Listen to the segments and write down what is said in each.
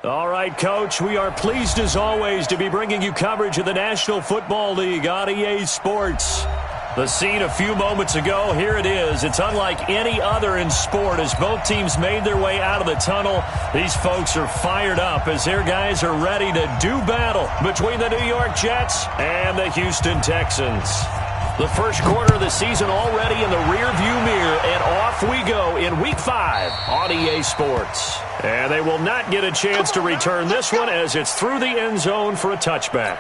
All right, Coach, we are pleased as always to be bringing you coverage of the National Football League on EA Sports. The scene a few moments ago, here it is. It's unlike any other in sport as both teams made their way out of the tunnel. These folks are fired up as their guys are ready to do battle between the New York Jets and the Houston Texans. The first quarter of the season already in the rearview mirror, and off we go in Week 5 on EA Sports. And they will not get a chance to return this one as it's through the end zone for a touchback.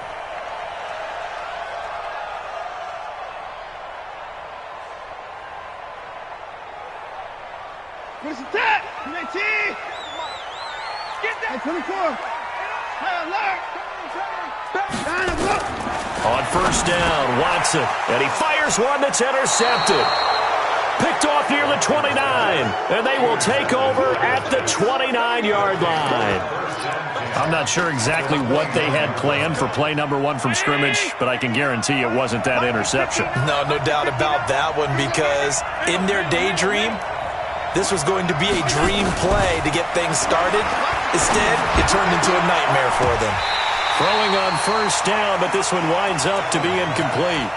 Where's the tap? Get that 24. On first down, Watson, and he fires one that's intercepted. Picked off near the 29, and they will take over at the 29-yard line. I'm not sure exactly what they had planned for play number 1 from scrimmage, but I can guarantee it wasn't that interception. No doubt about that one, because in their daydream, this was going to be a dream play to get things started. Instead, it turned into a nightmare for them. Throwing on first down, but this one winds up to be incomplete.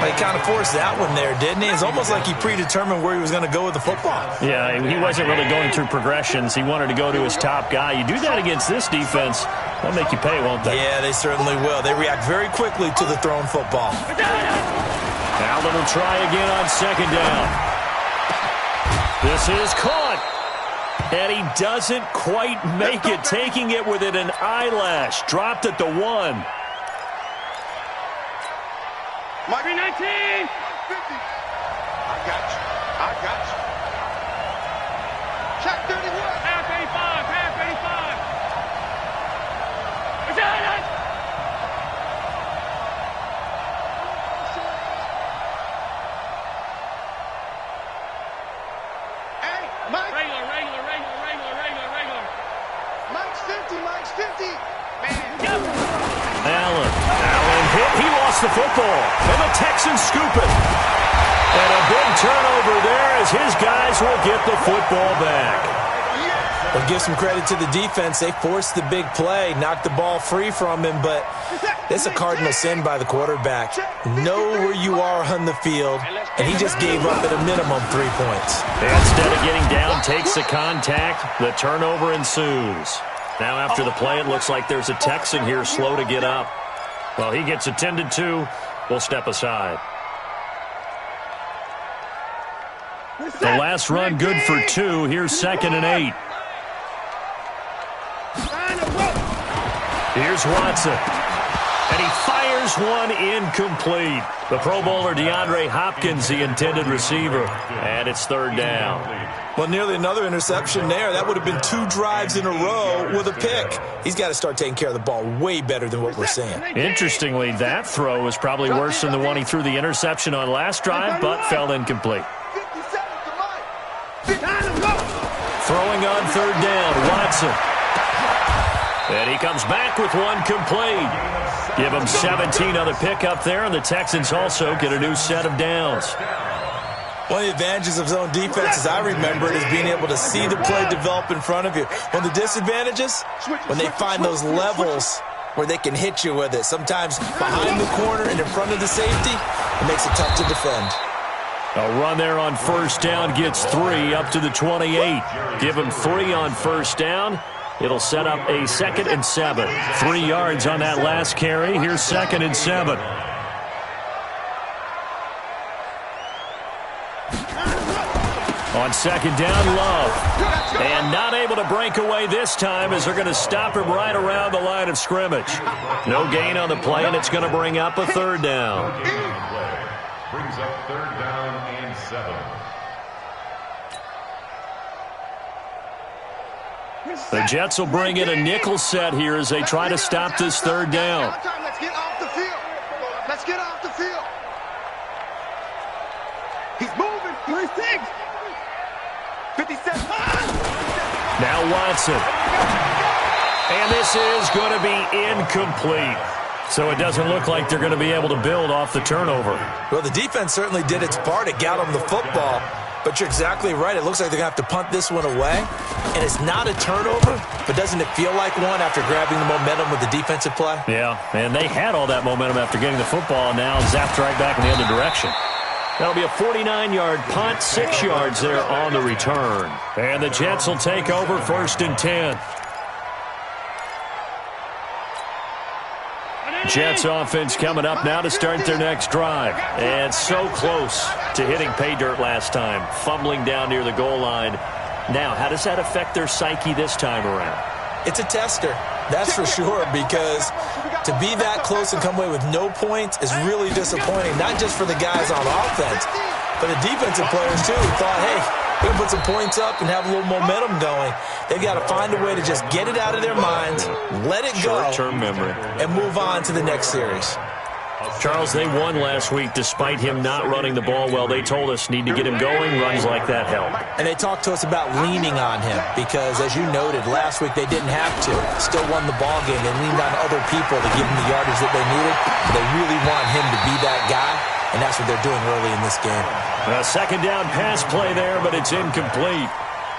He kind of forced that one there, didn't he? It's almost like he predetermined where he was going to go with the football. Yeah, he wasn't really going through progressions. He wanted to go to his top guy. You do that against this defense, they'll make you pay, won't they? Yeah, they certainly will. They react very quickly to the thrown football. Allen will try again on second down. This is caught. And he doesn't quite make it, taking it within an eyelash. Dropped at the 1. Might be 19. 50. I got you. Check 31. Half 85. We're done it. Hey, Mike. Regular. Mike's 50. Man, go. Allen hit. He lost the football. And the Texans scoop it. And a big turnover there as his guys will get the football back. Well, give some credit to the defense. They forced the big play, knocked the ball free from him, but it's a cardinal sin by the quarterback. Know where you are on the field, and he just gave up at a minimum 3 points. Instead of getting down, takes the contact. The turnover ensues. Now after the play, it looks like there's a Texan here slow to get up. Well, he gets attended to. We'll step aside. The last run good for 2. Here's 2nd and 8. Here's Watson. And he fires one incomplete. The Pro Bowler DeAndre Hopkins, the intended receiver. And it's 3rd down. Well, nearly another interception there. That would have been 2 drives in a row with a pick. He's got to start taking care of the ball way better than what we're seeing. Interestingly, that throw was probably worse than the one he threw the interception on last drive, but fell incomplete. Throwing on 3rd down, Watson. And he comes back with one complete. Give him 17 on the pickup there, and the Texans also get a new set of downs. One of the advantages of zone defense, as I remember it, is being able to see the play develop in front of you. One of the disadvantages, when they find those levels where they can hit you with it. Sometimes behind the corner and in front of the safety, it makes it tough to defend. A run there on first down gets 3 up to the 28. Give him 3 on first down. It'll set up a 2nd and 7. 3 yards on that last carry. Here's 2nd and 7. On second down, Love. And not able to break away this time as they're going to stop him right around the line of scrimmage. No gain on the play, and it's going to bring up a 3rd down. Brings up 3rd down and 7. The Jets will bring in a nickel set here as they try to stop this 3rd down. Let's get off the field. He's moving. 36. 57. Now Watson. And this is going to be incomplete. So it doesn't look like they're going to be able to build off the turnover. Well, the defense certainly did its part. It got them the football. But you're exactly right. It looks like they're going to have to punt this one away. And it's not a turnover, but doesn't it feel like one after grabbing the momentum with the defensive play? Yeah, and they had all that momentum after getting the football, and now zapped right back in the other direction. That'll be a 49-yard punt, 6 yards there on the return. And the Jets will take over 1st and 10. Jets offense coming up now to start their next drive. And so close to hitting pay dirt last time, fumbling down near the goal line. Now, how does that affect their psyche this time around? It's a tester, that's for sure, because to be that close and come away with no points is really disappointing, not just for the guys on offense, but the defensive players, too, who thought, hey, we can put some points up and have a little momentum going. They've got to find a way to just get it out of their minds, let it go, short-term memory, and move on to the next series. Charles, they won last week despite him not running the ball well. They told us need to get him going. Runs like that help. And they talked to us about leaning on him because, as you noted, last week they didn't have to. Still won the ball game. They leaned on other people to give them the yardage that they needed. They really want him to be that guy, and that's what they're doing early in this game. A second down pass play there, but it's incomplete.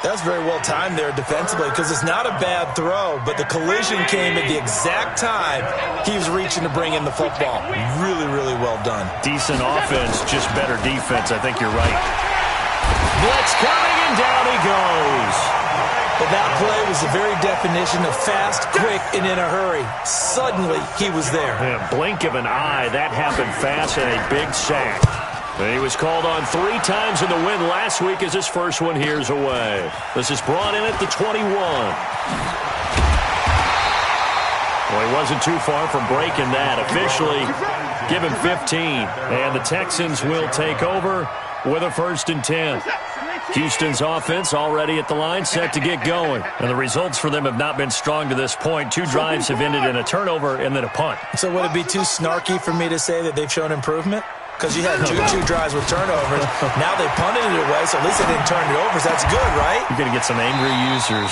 That's very well timed there defensively because it's not a bad throw, but the collision came at the exact time he was reaching to bring in the football. Really, really well done. Decent offense, just better defense. I think you're right. Blitz coming, and down he goes. But that play was the very definition of fast, quick, and in a hurry. Suddenly, he was there. In a blink of an eye, that happened fast and a big sack. He was called on 3 times in the win last week as his first one here's away. This is brought in at the 21. Well, he wasn't too far from breaking that. Officially, give him 15. And the Texans will take over with a 1st and 10. Houston's offense already at the line, set to get going. And the results for them have not been strong to this point. 2 drives have ended in a turnover and then a punt. So would it be too snarky for me to say that they've shown improvement? Because you had two drives with turnovers. Now they punted it away, so at least they didn't turn it over. So that's good, right? You're going to get some angry users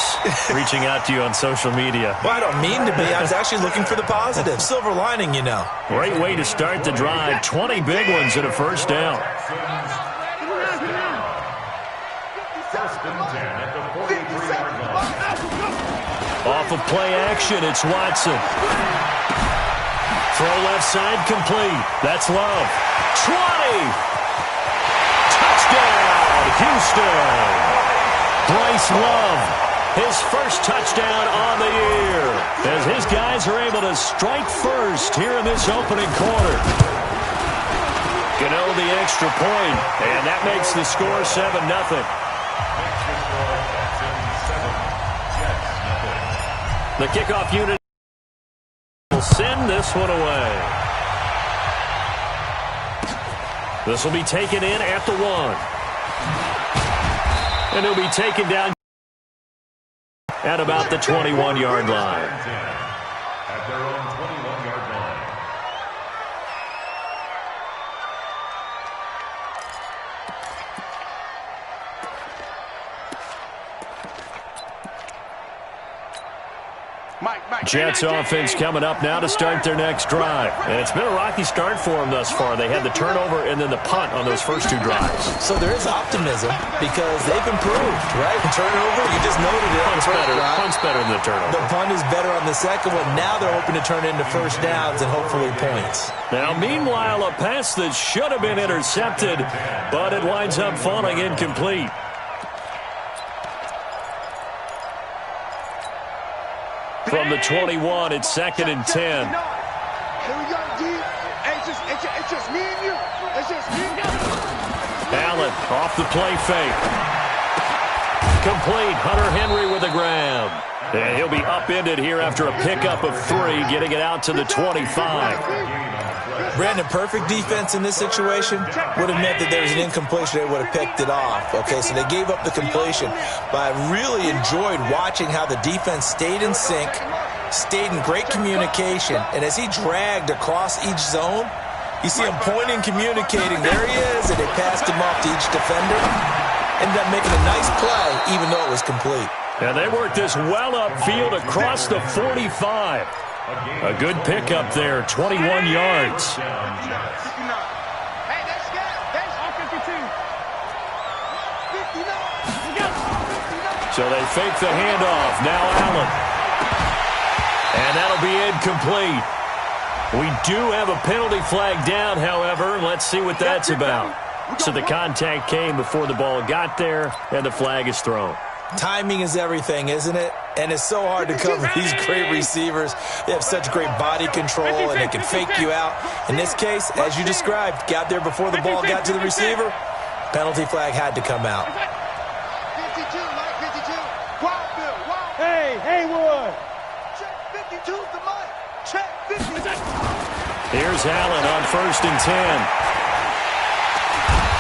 reaching out to you on social media. Well, I don't mean to be. I was actually looking for the positive. Silver lining, you know. Great way to start the drive. 20 big ones and a 1st down. 1st and 10 at the 43-yard line. Off of play action, it's Watson. Throw left side complete. That's Love. 20! Touchdown, Houston! Bryce Love, his first touchdown on the year, as his guys are able to strike first here in this opening quarter. Gano the extra point, and that makes the score 7-0. The kickoff unit will send this one away. This will be taken in at the 1. And it'll be taken down at about the 21-yard line. At their own 21-yard line. Jets offense coming up now to start their next drive. And it's been a rocky start for them thus far. They had the turnover and then the punt on those first 2 drives. So there is optimism because they've improved, right? The turnover, you just noted it. Punt's better than the turnover. The punt is better on the second one. Now they're hoping to turn it into 1st downs and hopefully points. Now, meanwhile, a pass that should have been intercepted, but it winds up falling incomplete. From the 21, it's 2nd and 10. Here we go, D. It's just me and you. It's just me and you. Allen off the play fake. Complete. Hunter Henry with a grab. And he'll be upended here after a pickup of 3, getting it out to the 25. Brandon, perfect defense in this situation would have meant that there was an incompletion. They would have picked it off. Okay, so they gave up the completion. But I really enjoyed watching how the defense stayed in sync, stayed in great communication, and as he dragged across each zone, you see him pointing, communicating. There he is, and they passed him off to each defender. Ended up making a nice play, even though it was complete. And they worked this well upfield across the 45. A good pickup there, 21 yards. Hey, that's good. That's all 52. So they fake the handoff. Now Allen. And that'll be incomplete. We do have a penalty flag down, however. Let's see what that's about. So the contact came before the ball got there, and the flag is thrown. Timing is everything, isn't it? And it's so hard to cover these great receivers. They have such great body control, and they can fake you out. In this case, as you described, got there before the ball got to the receiver. Penalty flag had to come out. 52, Mike, 52. Wild Bill, Wild. Hey, Haywood. Check 52's the Mike. Check 50. Here's Allen on 1st and 10.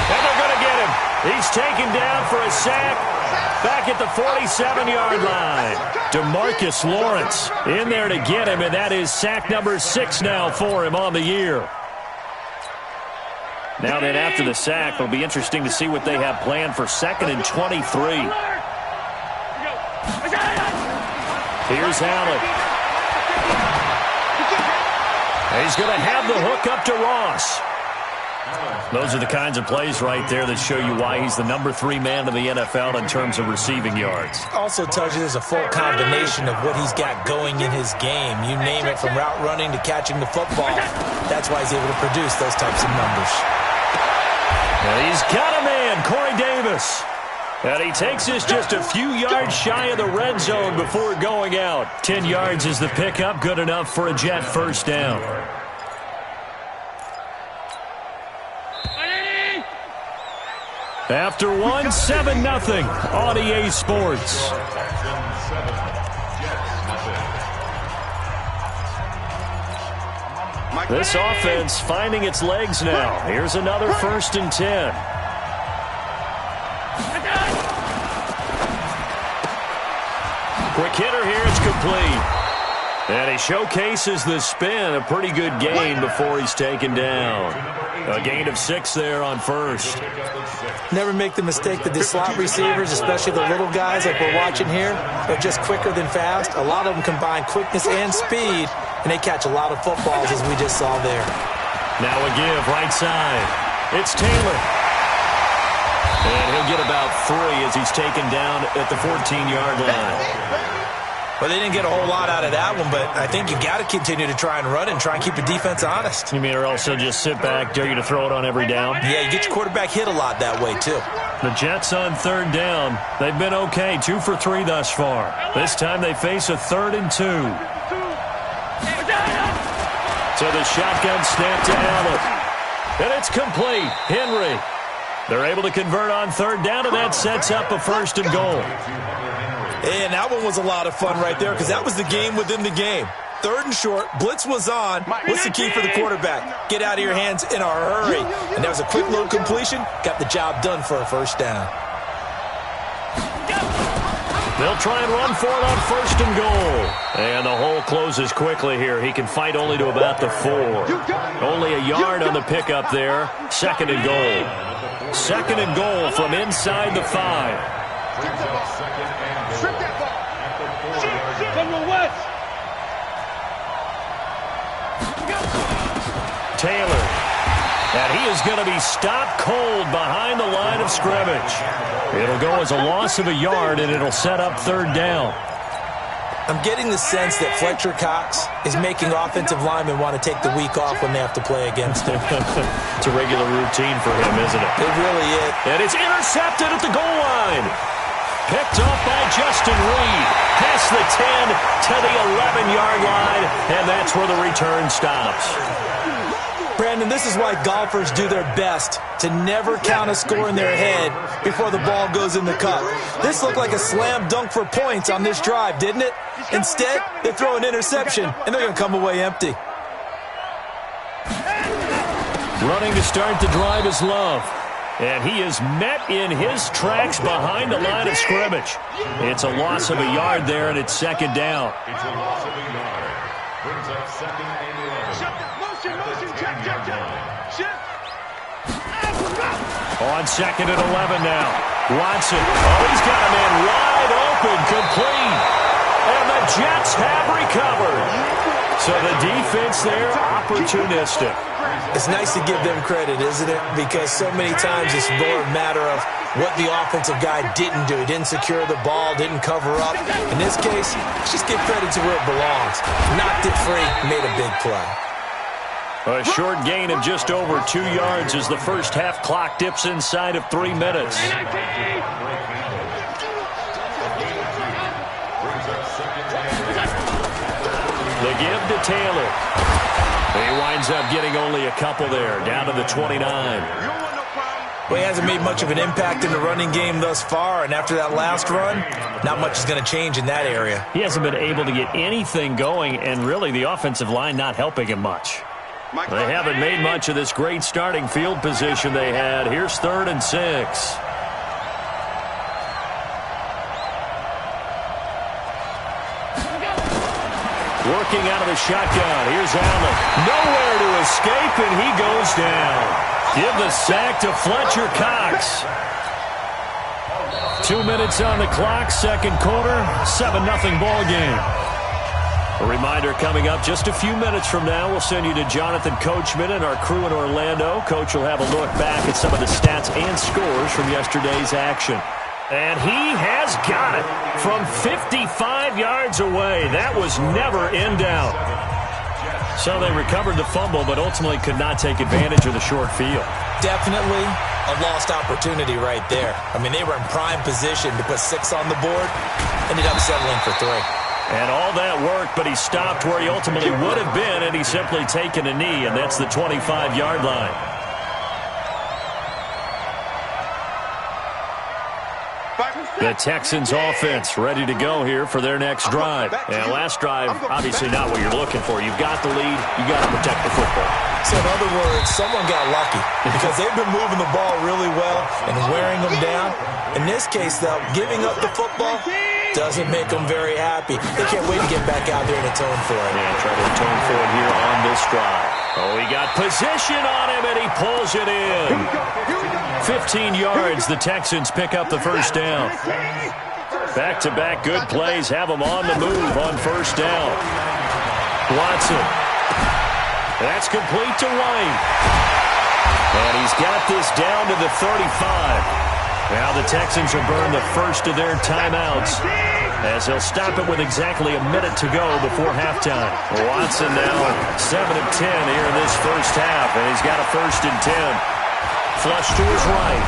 And they're going to get him. He's taken down for a sack back at the 47-yard line. DeMarcus Lawrence in there to get him, and that is sack number 6 now for him on the year. Now then, after the sack, it'll be interesting to see what they have planned for 2nd and 23. Here's Allen. He's going to have the hook up to Ross. Those are the kinds of plays right there that show you why he's the number 3 man in the NFL in terms of receiving yards. Also tells you there's a full combination of what he's got going in his game. You name it, from route running to catching the football. That's why he's able to produce those types of numbers. And he's got a man, Corey Davis. And he takes us just a few yards shy of the red zone before going out. 10 yards is the pickup, good enough for a Jet first down. After 1, 7-0 on EA Sports. This offense finding its legs now. Here's another 1st and 10. Quick hitter here, it's complete. And he showcases the spin, a pretty good gain before he's taken down. A gain of 6 there on 1st. Never make the mistake that the slot receivers, especially the little guys like we're watching here, are just quicker than fast. A lot of them combine quickness and speed, and they catch a lot of footballs, as we just saw there. Now a give, right side. It's Taylor. And he'll get about 3 as he's taken down at the 14-yard line. Well, they didn't get a whole lot out of that one, but I think you got to continue to try and run and try and keep the defense honest. You mean or also just sit back, dare you to throw it on every down? Yeah, you get your quarterback hit a lot that way, too. The Jets on 3rd down. They've been okay, 2 for 3 thus far. This time they face a 3rd and 2. So the shotgun snap to Allen. And it's complete. Henry. They're able to convert on 3rd down, and that sets up a 1st and goal. And that one was a lot of fun right there because that was the game within the game. 3rd and short, blitz was on. What's the key for the quarterback? Get out of your hands in a hurry. And that was a quick load completion. Got the job done for a 1st down. They'll try and run for it on 1st and goal. And the hole closes quickly here. He can fight only to about the 4. Only a yard on the pickup there. 2nd and goal. 2nd and goal from inside the 5. Strip that ball. Taylor. And he is going to be stopped cold behind the line of scrimmage. It'll go as a loss of a yard, and it'll set up 3rd down. I'm getting the sense that Fletcher Cox is making offensive linemen want to take the week off when they have to play against him. It's a regular routine for him, isn't it? It really is. And it's intercepted at the goal line. Picked off by Justin Reed. Past the 10 to the 11-yard line, and that's where the return stops. Brandon, this is why golfers do their best to never count a score in their head before the ball goes in the cup. This looked like a slam dunk for points on this drive, didn't it? Instead, they throw an interception, and they're going to come away empty. Running to start the drive is Love. And he is met in his tracks behind the line of scrimmage. It's a loss of a yard there, and it's 2nd down. It's a loss of a yard. Brings up 2nd and 11. Motion, check. On 2nd and 11 now. Watson. Oh, he's got a man wide open, complete. And the Jets have recovered. So the defense there, opportunistic. It's nice to give them credit, isn't it? Because so many times it's more a matter of what the offensive guy didn't do. He didn't secure the ball, didn't cover up. In this case, let's just give credit to where it belongs. Knocked it free, made a big play. A short gain of just over 2 yards as the first half clock dips inside of 3 minutes. The give to Taylor. He winds up getting only a couple there, down to the 29. Well, he hasn't made much of an impact in the running game thus far, and after that last run, not much is going to change in that area. He hasn't been able to get anything going, and really the offensive line not helping him much. They haven't made much of this great starting field position they had. Here's 3rd and 6. Working out of the shotgun. Here's Allen. Nowhere to escape, and he goes down. Give the sack to Fletcher Cox. 2 minutes on the clock, second quarter, 7-0 ball game. A reminder coming up just a few minutes from now. We'll send you to Jonathan Coachman and our crew in Orlando. Coach will have a look back at some of the stats and scores from yesterday's action. And he has got it from 55 yards away. That was never in doubt. So they recovered the fumble, but ultimately could not take advantage of the short field. Definitely a lost opportunity right there. I mean, they were in prime position to put 6 on the board. Ended up settling for 3. And all that worked, but he stopped where he ultimately would have been, and he's simply taken a knee, and that's the 25-yard line. The Texans offense ready to go here for their next drive. And last drive, obviously not what you're looking for. You've got the lead. You got to protect the football. So in other words, someone got lucky because they've been moving the ball really well and wearing them down. In this case, though, giving up the football doesn't make them very happy. They can't wait to get back out there and atone for it. Yeah, try to atone for it here on this drive. Oh, he got position on him, and he pulls it in. 15 yards, the Texans pick up the first down. Back-to-back good plays have them on the move on first down. Watson. That's complete to White. And he's got this down to the 35. Now the Texans will burn the first of their timeouts as they'll stop it with exactly a minute to go before halftime. Watson now 7 of 10 here in this first half, and he's got a 1st and 10. Flush to his right.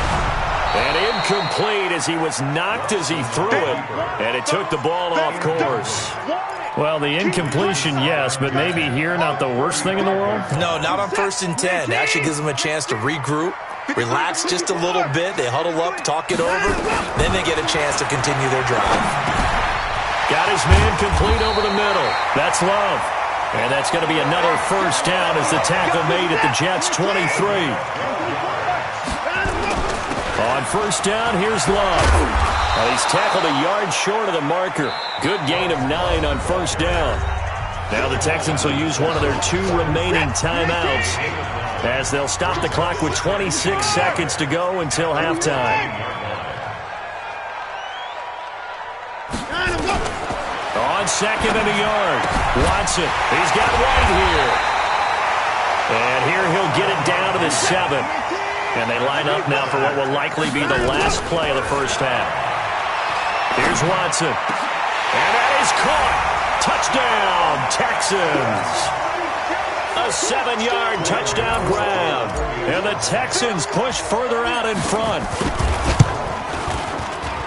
And incomplete as he was knocked as he threw it, and it took the ball off course. Well, the incompletion, yes, but maybe here not the worst thing in the world? No, not on 1st and 10. It actually gives them a chance to regroup, relax just a little bit. They huddle up, talk it over. Then they get a chance to continue their drive. Got his man complete over the middle. That's Love. And that's going to be another first down as the tackle made at the Jets' 23. On first down, here's Love. Well, he's tackled a yard short of the marker. Good gain of 9 on first down. Now the Texans will use one of their 2 remaining timeouts as they'll stop the clock with 26 seconds to go until halftime. On 2nd and a yard, Watson. He's got White here. And here he'll get it down to the 7. And they line up now for what will likely be the last play of the first half. Here's Watson. And that is caught. Touchdown, Texans. A 7-yard touchdown grab. And the Texans push further out in front.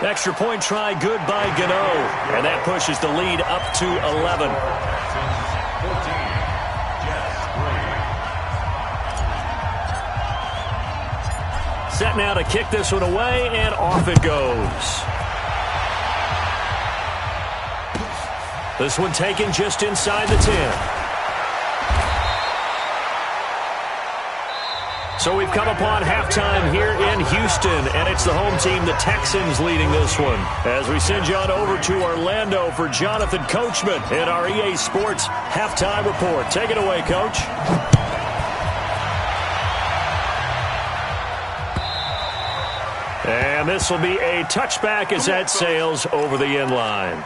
Extra point try good by Gano. And that pushes the lead up to 11. Set now to kick this one away, and off it goes. This one taken just inside the 10. So we've come upon halftime here in Houston, and it's the home team, the Texans, leading this one. As we send you on over to Orlando for Jonathan Coachman in our EA Sports halftime report. Take it away, Coach. And this will be a touchback as that sails over the end line.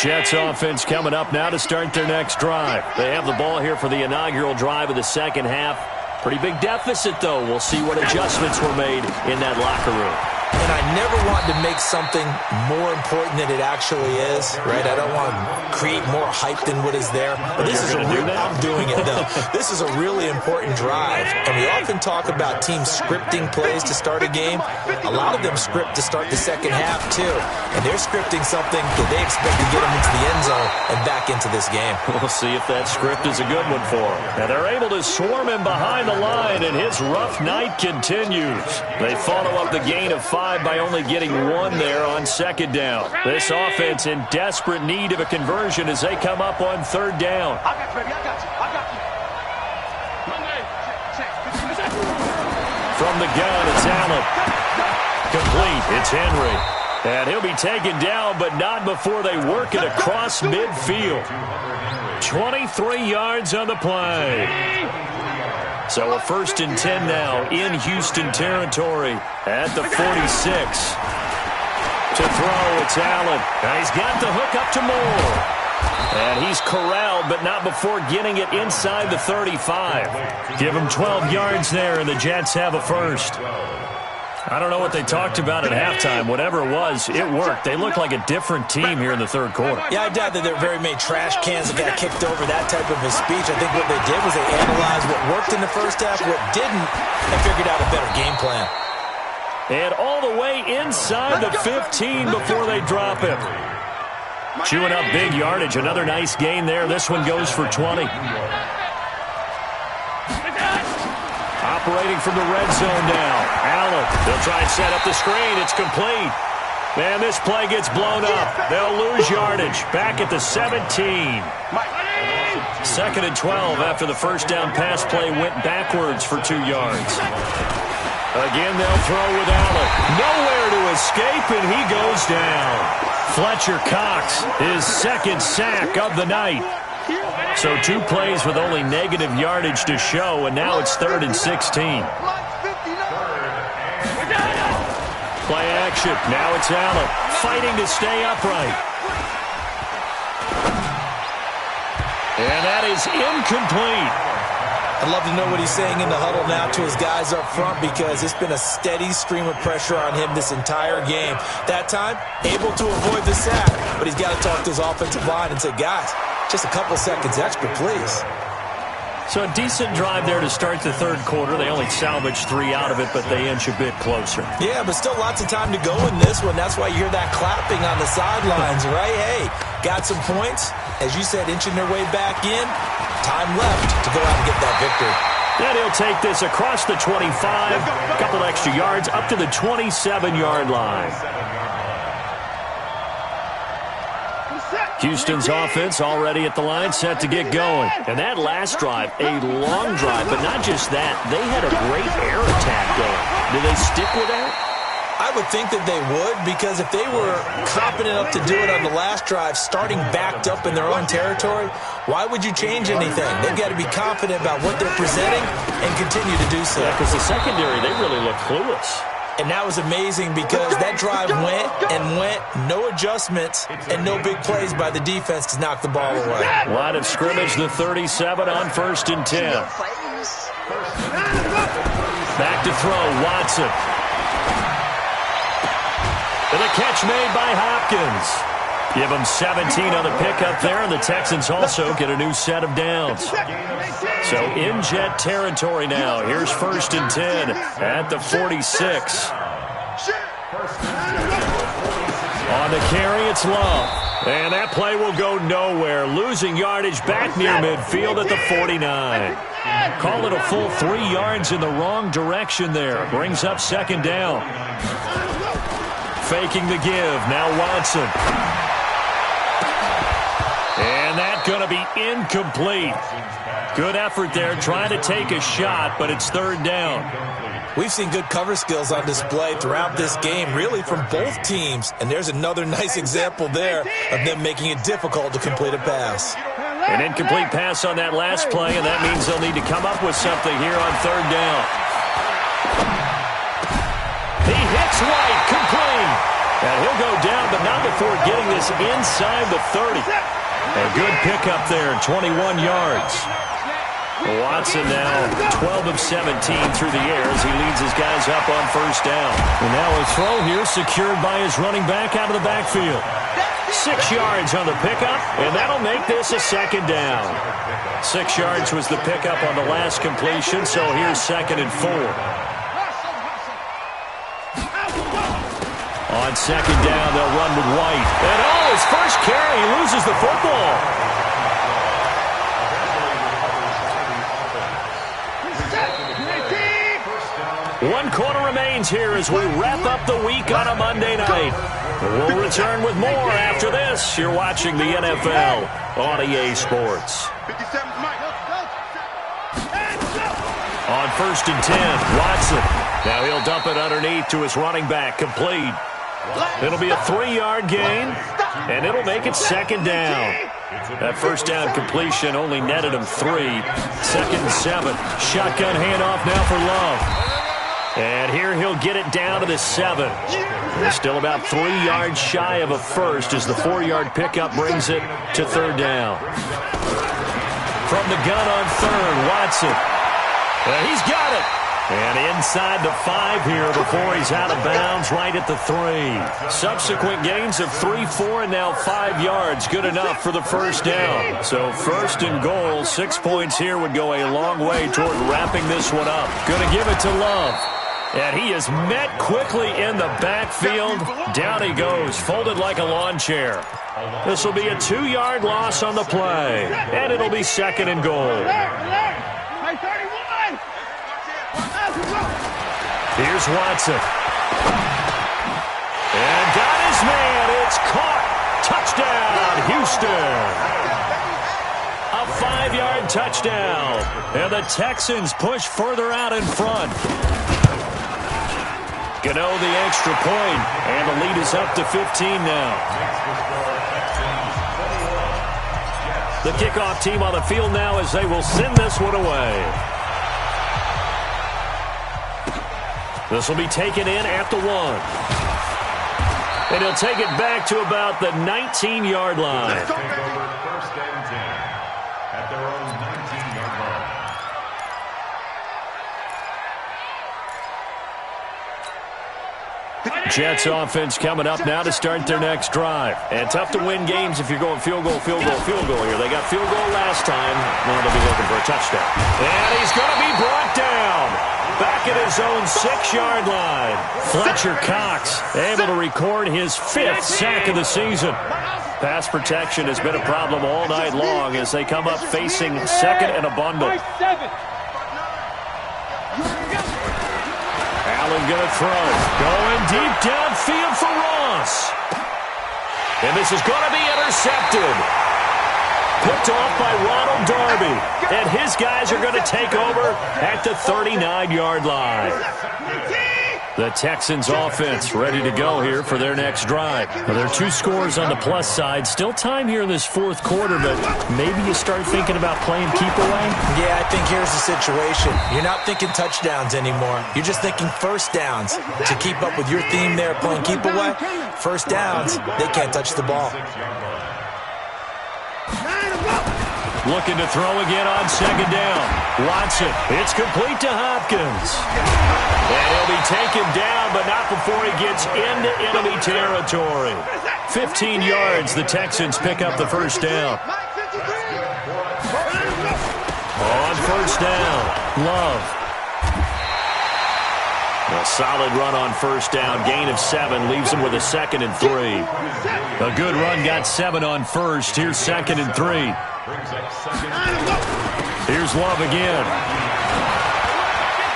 Jets offense coming up now to start their next drive. They have the ball here for the inaugural drive of the second half. Pretty big deficit, though. We'll see what adjustments were made in that locker room. And I never want to make something more important than it actually is, right? I don't want to create more hype than what is there. But this is I'm doing it, though. This is a really important drive. And we often talk about teams scripting plays to start a game. A lot of them script to start the second half, too. And they're scripting something that they expect to get them into the end zone and back into this game. We'll see if that script is a good one for them. And they're able to swarm him behind the line, and his rough night continues. They follow up the gain of 5 by only getting 1 there on second down. This offense in desperate need of a conversion as they come up on third down. I got you, baby. I got you. From the gun, it's Allen. Complete. It's Henry. And he'll be taken down, but not before they work it across midfield. 23 yards on the play. So a 1st and 10 now in Houston territory at the 46. To throw, it's Allen. Now he's got the hook up to Moore. And he's corralled, but not before getting it inside the 35. Give him 12 yards there, and the Jets have a first. I don't know what they talked about at halftime. Whatever it was, it worked. They look like a different team here in the third quarter. Yeah, I doubt that there very many trash cans that got kicked over, that type of a speech. I think what they did was they analyzed what worked in the first half, what didn't, and figured out a better game plan. And all the way inside the 15 before they drop him. Chewing up big yardage. Another nice gain there. This one goes for 20. Operating from the red zone now. Allen, they'll try and set up the screen. It's complete. Man, this play gets blown up. They'll lose yardage. Back at the 17. 2nd and 12 after the first down pass play went backwards for 2 yards. Again, they'll throw with Allen. Nowhere to escape, and he goes down. Fletcher Cox, his 2nd sack of the night. So 2 plays with only negative yardage to show, and now it's 3rd and 16. Play action. Now it's Allen fighting to stay upright. And that is incomplete. I'd love to know what he's saying in the huddle now to his guys up front, because it's been a steady stream of pressure on him this entire game. That time, able to avoid the sack, but he's got to talk to his offensive line and say, guys, just a couple seconds extra, please. So a decent drive there to start the third quarter. They only salvaged 3 out of it, but they inch a bit closer. Yeah, but still lots of time to go in this one. That's why you hear that clapping on the sidelines, right? Hey, got some points. As you said, inching their way back in. Time left to go out and get that victory. And he'll take this across the 25. A couple extra yards up to the 27-yard line. Houston's offense already at the line, set to get going. And that last drive, a long drive, but not just that. They had a great air attack going. Do they stick with that? I would think that they would, because if they were confident enough to do it on the last drive, starting backed up in their own territory, why would you change anything? They've got to be confident about what they're presenting and continue to do so. Yeah, because the secondary, they really look clueless. And that was amazing, because that drive went and went, no adjustments, and no big plays by the defense to knock the ball away. Line of scrimmage, the 37 on 1st and 10. Back to throw, Watson. And the catch made by Hopkins. Give them 17 on the pickup there, and the Texans also get a new set of downs. So in Jet territory now. Here's 1st and 10 at the 46. On the carry, it's Love. And that play will go nowhere. Losing yardage back near midfield at the 49. Call it a full 3 yards in the wrong direction there. Brings up 2nd down. Faking the give. Now Watson. And that's going to be incomplete. Good effort there, trying to take a shot, but it's 3rd down. We've seen good cover skills on display throughout this game, really from both teams. And there's another nice example there of them making it difficult to complete a pass. An incomplete pass on that last play, and that means they'll need to come up with something here on 3rd down. He hits White, complete. And he'll go down, but not before getting this inside the 30. A good pickup there, 21 yards. Watson now 12 of 17 through the air as he leads his guys up on first down. And now a throw here secured by his running back out of the backfield. 6 yards on the pickup, and that'll make this a second down. 6 yards was the pickup on the last completion, so here's 2nd and 4. On 2nd down, they'll run with White. And his first carry, he loses the football. One quarter remains here as we wrap up the week on a Monday night. We'll return with more after this. You're watching the NFL on EA Sports. On 1st and 10, Watson. Now he'll dump it underneath to his running back, complete. It'll be a 3-yard gain, and it'll make it 2nd down. That first down completion only netted him 3. 2nd and 7. Shotgun handoff now for Love. And here he'll get it down to the 7. He's still about 3 yards shy of a first as the 4-yard pickup brings it to 3rd down. From the gun on 3rd, Watson. He's got it. And inside the 5 here before he's out of bounds right at the 3. Subsequent gains of 3, 4, and now 5 yards. Good enough for the first down. So 1st and goal, 6 points here would go a long way toward wrapping this one up. Going to give it to Love. And he is met quickly in the backfield. Down he goes, folded like a lawn chair. This will be a 2-yard loss on the play. And it'll be 2nd and goal. Here's Watson. And got his man. It's caught. Touchdown, Houston. A 5-yard touchdown. And the Texans push further out in front. Gano the extra point, and the lead is up to 15 now. The kickoff team on the field now as they will send this one away. This will be taken in at the 1. And he'll take it back to about the 19-yard line. Take over 1st and 10 at their own 19-yard line. Jets offense coming up now to start their next drive. And tough to win games if you're going field goal here. They got field goal last time. Now they'll be looking for a touchdown. And he's going to be brought down. Back at his own 6-yard line. Fletcher Cox able to record his 5th sack of the season. Pass protection has been a problem all night long as they come up facing 2nd and a bundle. Allen going to throw. Going deep downfield for Ross. And this is going to be intercepted. Picked off by Ronald Darby. And his guys are going to take over at the 39-yard line. The Texans offense ready to go here for their next drive. Now, there are 2 scores on the plus side. Still time here in this 4th quarter, but maybe you start thinking about playing keep away? Yeah, I think here's the situation. You're not thinking touchdowns anymore. You're just thinking first downs. To keep up with your theme there, playing keep away, first downs, they can't touch the ball. Looking to throw again on 2nd down. Watson, it's complete to Hopkins. And he'll be taken down, but not before he gets into enemy territory. 15 yards, the Texans pick up the first down. On first down, Love. A solid run on first down. Gain of 7 leaves him with a 2nd and 3. A good run got 7 on first. Here's 2nd and 3. Here's Love again.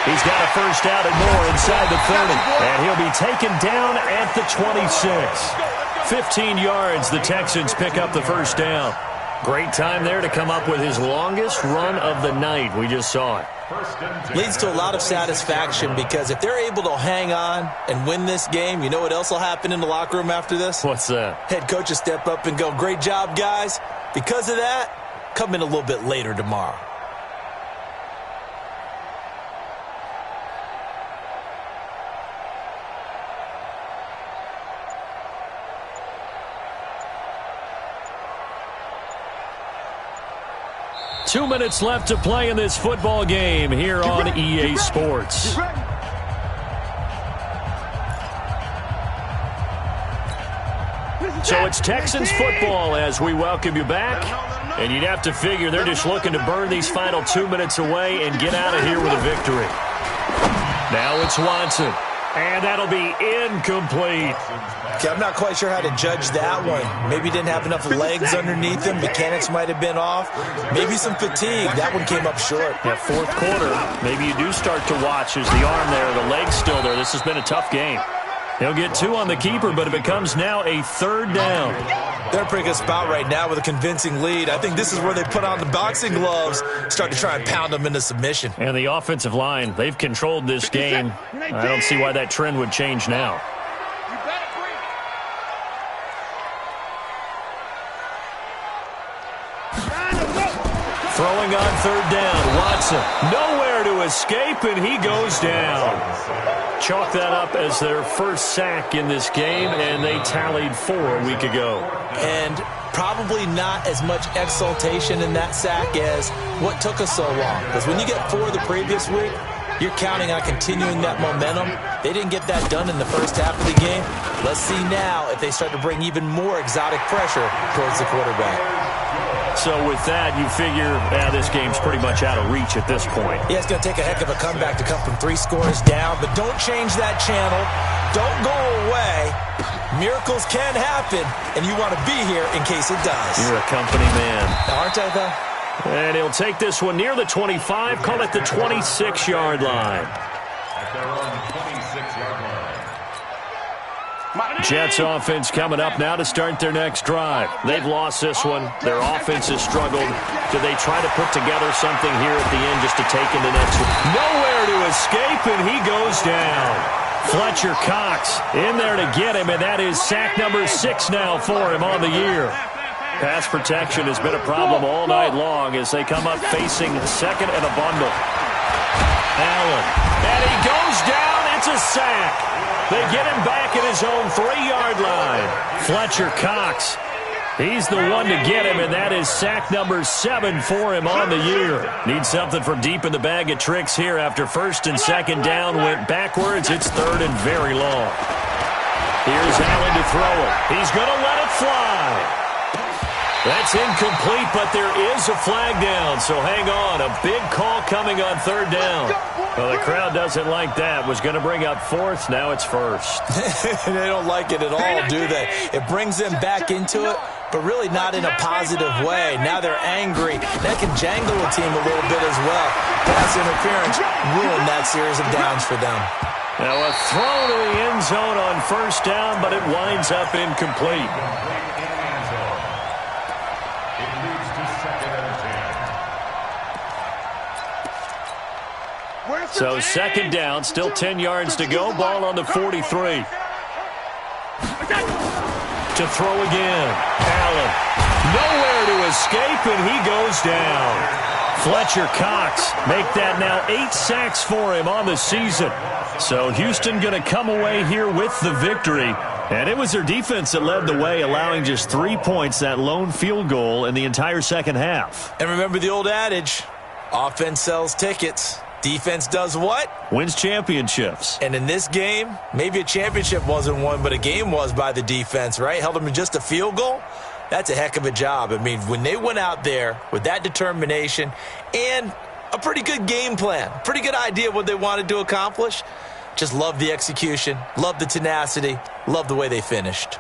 He's got a first out and more inside the 30. And he'll be taken down at the 26. 15 yards, the Texans pick up the first down. Great time there to come up with his longest run of the night. We just saw it. Leads to a lot of satisfaction because if they're able to hang on and win this game, you know what else will happen in the locker room after this? What's that? Head coach will step up and go, great job, guys. Because of that, come in a little bit later tomorrow. 2 minutes left to play in this football game here on EA Sports. So it's Texans football as we welcome you back. And you'd have to figure they're just looking to burn these final 2 minutes away and get out of here with a victory. Now it's Watson. And that'll be incomplete. Okay, I'm not quite sure how to judge that one. Maybe he didn't have enough legs underneath him. Mechanics might have been off. Maybe some fatigue. That one came up short. Yeah, fourth quarter, maybe you do start to watch as the arm there, the leg's still there. This has been a tough game. He'll get 2 on the keeper, but it becomes now a 3rd down. They're in a pretty good spot right now with a convincing lead. I think this is where they put on the boxing gloves, start to try and pound them into submission. And the offensive line, they've controlled this game. I don't see why that trend would change now. Throwing on 3rd down, Watson. Nowhere to escape, and he goes down. Chalk that up as their first sack in this game, and they tallied 4 a week ago. And probably not as much exultation in that sack as what took us so long. Because when you get 4 the previous week, you're counting on continuing that momentum. They didn't get that done in the first half of the game. Let's see now if they start to bring even more exotic pressure towards the quarterback. So with that, you figure this game's pretty much out of reach at this point. Yeah, it's going to take a heck of a comeback to come from 3 scores down, but don't change that channel. Don't go away. Miracles can happen, and you want to be here in case it does. You're a company man. Aren't I, though? And he'll take this one near the 25, call it the 26-yard line. At their own 26-yard line. Jets offense coming up now to start their next drive. They've lost this one. Their offense has struggled. Do they try to put together something here at the end just to take in the next one? Nowhere to escape, and he goes down. Fletcher Cox in there to get him, and that is sack number 6 now for him on the year. Pass protection has been a problem all night long as they come up facing 2nd and a bundle. Allen, and he goes down. It's a sack. They get him back at his own 3-yard line. Fletcher Cox, he's the one to get him, and that is sack number 7 for him on the year. Needs something from deep in the bag of tricks here after 1st and 2nd down went backwards. It's 3rd and very long. Here's Allen to throw it. He's going to let it fly. That's incomplete, but there is a flag down, so hang on. A big call coming on 3rd down. Well, the crowd doesn't like that. Was going to bring up 4th. Now it's 1st. They don't like it at all, do they? It brings them back into it, but really not in a positive way. Now they're angry. That can jangle a team a little bit as well. Pass interference ruined that series of downs for them. Now a throw to the end zone on 1st down, but it winds up incomplete. So 2nd down, still 10 yards to go. Ball on the 43. To throw again. Allen. Nowhere to escape, and he goes down. Fletcher Cox make that now 8 sacks for him on the season. So Houston going to come away here with the victory. And it was their defense that led the way, allowing just 3 points, that lone field goal in the entire 2nd half. And remember the old adage, offense sells tickets. Defense does what? Wins championships. And in this game, maybe a championship wasn't won, but a game was by the defense, right? Held them to just a field goal. That's a heck of a job. I mean, when they went out there with that determination and a pretty good game plan, pretty good idea of what they wanted to accomplish, just love the execution, love the tenacity, love the way they finished.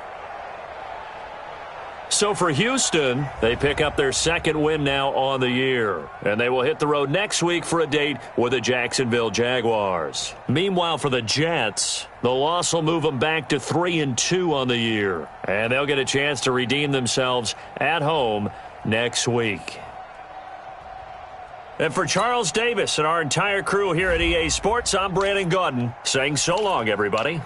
So for Houston, they pick up their 2nd win now on the year. And they will hit the road next week for a date with the Jacksonville Jaguars. Meanwhile, for the Jets, the loss will move them back to 3-2 on the year. And they'll get a chance to redeem themselves at home next week. And for Charles Davis and our entire crew here at EA Sports, I'm Brandon Gaudin saying so long, everybody.